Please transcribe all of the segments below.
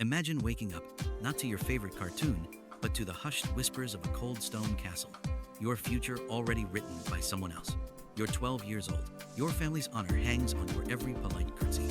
Imagine waking up, not to your favorite cartoon, but to the hushed whispers of a cold stone castle. Your future already written by someone else. You're 12 years old. Your family's honor hangs on your every polite curtsy.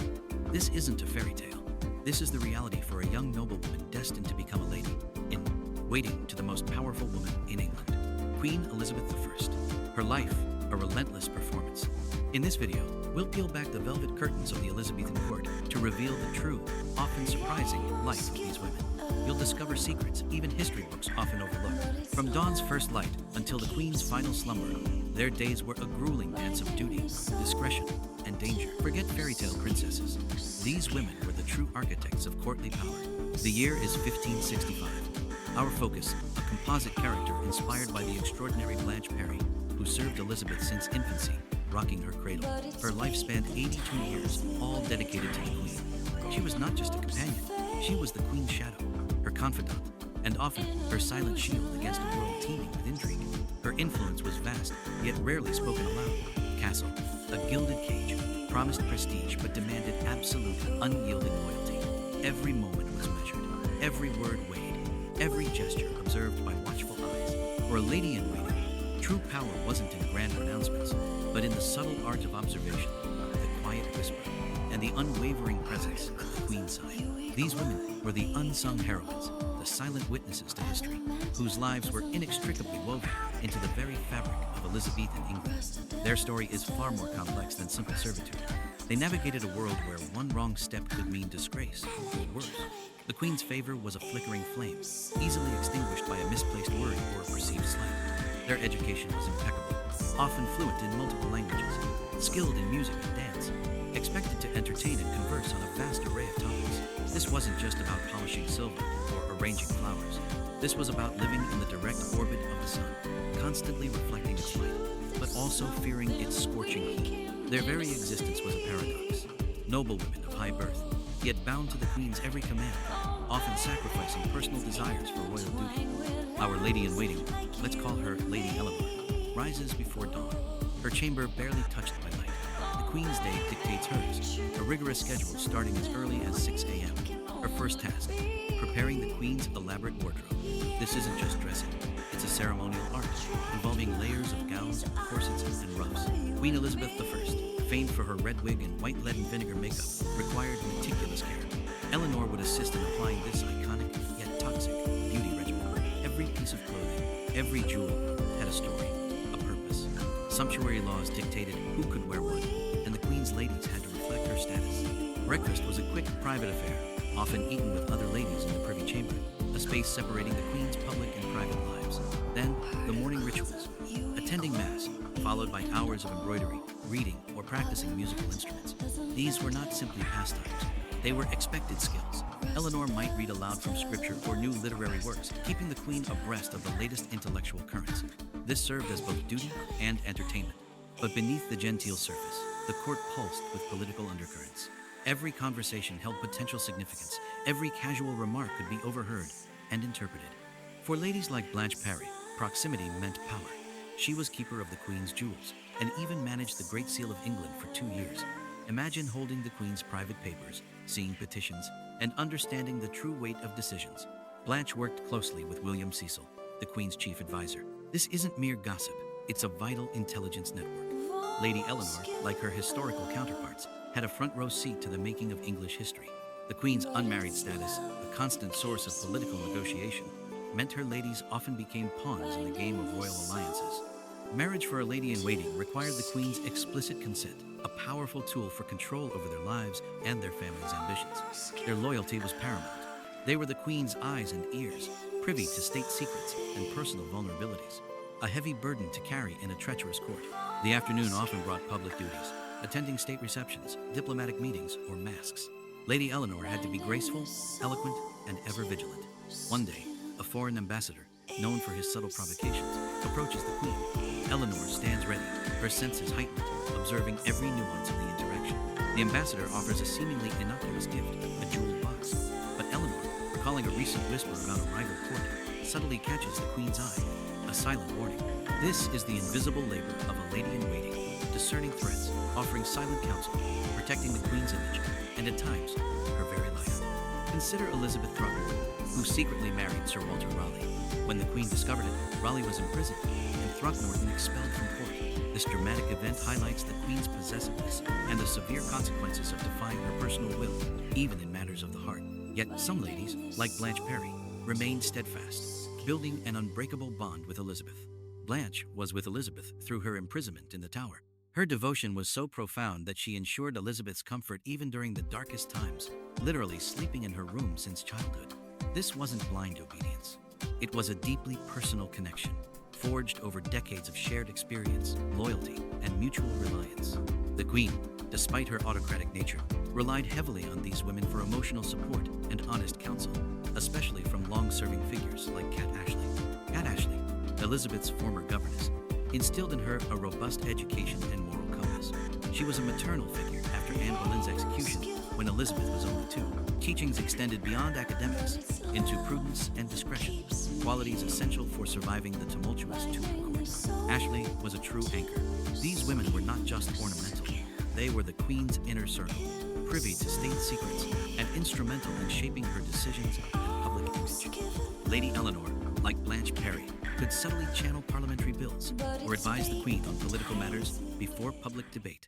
This isn't a fairy tale. This is the reality for a young noblewoman destined to become a lady, in waiting to the most powerful woman in England, Queen Elizabeth I. Her life, a relentless performance. In this video, we'll peel back the velvet curtains of the Elizabethan court to reveal the true, often surprising life of these women. You'll discover secrets even history books often overlook. From dawn's first light until the Queen's final slumber, their days were a grueling dance of duty, discretion, and danger. Forget fairy tale princesses. These women were the true architects of courtly power. The year is 1565. Our focus, a composite character inspired by the extraordinary Blanche Parry, who served Elizabeth since infancy, rocking her cradle. Her life spanned 82 years, all dedicated to the Queen. She was not just a companion, she was the Queen's shadow, her confidant, and often her silent shield against a world teeming with intrigue. Her influence was vast, yet rarely spoken aloud. Castle, a gilded cage, promised prestige but demanded absolute, unyielding loyalty. Every moment was measured, every word weighed, every gesture observed by watchful eyes. For a lady in waiting, true power wasn't in grand pronouncements, but in the subtle art of observation, the quiet whisper, and the unwavering presence at the Queen's side. These women were the unsung heroines, the silent witnesses to history, whose lives were inextricably woven into the very fabric of Elizabethan England. Their story is far more complex than simple servitude. They navigated a world where one wrong step could mean disgrace, or worse. The Queen's favor was a flickering flame, easily extinguished by a misplaced word or a perceived slight. Their education was impeccable, often fluent in multiple languages, skilled in music and dance, expected to entertain and converse on a vast array of topics. This wasn't just about polishing silver or arranging flowers. This was about living in the direct orbit of the sun, constantly reflecting its light, but also fearing its scorching heat. Their very existence was a paradox. Noble women of high birth, yet bound to the Queen's every command, often sacrificing personal desires for royal duty. Our lady-in-waiting, let's call her Lady Eleanor, rises before dawn, her chamber barely touched by light. The Queen's day dictates hers, a rigorous schedule starting as early as 6 a.m. Her first task, preparing the Queen's elaborate wardrobe. This isn't just dressing, it's a ceremonial art, involving layers of gowns, corsets, and ruffs. Queen Elizabeth I, famed for her red wig and white lead and vinegar makeup, required meticulous care. Eleanor would assist in applying this iconic, yet toxic, beauty regimen. Every piece of clothing, every jewel, had a story, a purpose. Sumptuary laws dictated who could wear what, and the Queen's ladies had to reflect her status. Breakfast was a quick, private affair, often eaten with other ladies in the privy chamber, a space separating the Queen's public and private lives. Then, the morning rituals, attending Mass, followed by hours of embroidery, reading, or practicing musical instruments. These were not simply pastimes. They were expected skills. Eleanor might read aloud from scripture or new literary works, keeping the Queen abreast of the latest intellectual currents. This served as both duty and entertainment. But beneath the genteel surface, the court pulsed with political undercurrents. Every conversation held potential significance. Every casual remark could be overheard and interpreted. For ladies like Blanche Parry, proximity meant power. She was keeper of the Queen's jewels and even managed the Great Seal of England for 2 years. Imagine holding the Queen's private papers, seeing petitions, and understanding the true weight of decisions. Blanche worked closely with William Cecil, the Queen's chief advisor. This isn't mere gossip, it's a vital intelligence network. Lady Eleanor, like her historical counterparts, had a front-row seat to the making of English history. The Queen's unmarried status, a constant source of political negotiation, meant her ladies often became pawns in the game of royal alliances. Marriage for a lady-in-waiting required the Queen's explicit consent, a powerful tool for control over their lives and their family's ambitions. Their loyalty was paramount. They were the Queen's eyes and ears, privy to state secrets and personal vulnerabilities, a heavy burden to carry in a treacherous court. The afternoon often brought public duties, attending state receptions, diplomatic meetings, or masques. Lady Eleanor had to be graceful, eloquent, and ever vigilant. One day, a foreign ambassador, known for his subtle provocations, approaches the Queen. Eleanor stands ready, her senses heightened, observing every nuance of the interaction. The ambassador offers a seemingly innocuous gift, a jeweled box. But Eleanor, recalling a recent whisper about a rival court, subtly catches the Queen's eye, a silent warning. This is the invisible labor of a lady-in-waiting, discerning threats, offering silent counsel, protecting the Queen's image, and at times, her very life. Consider Elizabeth Throckmorton, who secretly married Sir Walter Raleigh. When the Queen discovered it, Raleigh was imprisoned, and Throckmorton expelled from court. This dramatic event highlights the Queen's possessiveness and the severe consequences of defying her personal will, even in matters of the heart. Yet some ladies, like Blanche Parry, remained steadfast, building an unbreakable bond with Elizabeth. Blanche was with Elizabeth through her imprisonment in the Tower. Her devotion was so profound that she ensured Elizabeth's comfort even during the darkest times, literally sleeping in her room since childhood. This wasn't blind obedience. It was a deeply personal connection, forged over decades of shared experience, loyalty, and mutual reliance. The Queen, despite her autocratic nature, relied heavily on these women for emotional support and honest counsel, especially from long-serving figures like Cat Ashley. Cat Ashley, Elizabeth's former governess, instilled in her a robust education and moral compass. She was a maternal figure after Anne Boleyn's execution when Elizabeth was only 2. Teachings extended beyond academics into prudence and discretion, qualities essential for surviving the tumultuous Tudor court. Ashley was a true anchor. These women were not just ornamental. They were the Queen's inner circle, privy to state secrets, and instrumental in shaping her decisions and public image. Lady Eleanor, like Blanche Parry, could subtly channel parliamentary bills or advise the Queen on political matters before public debate.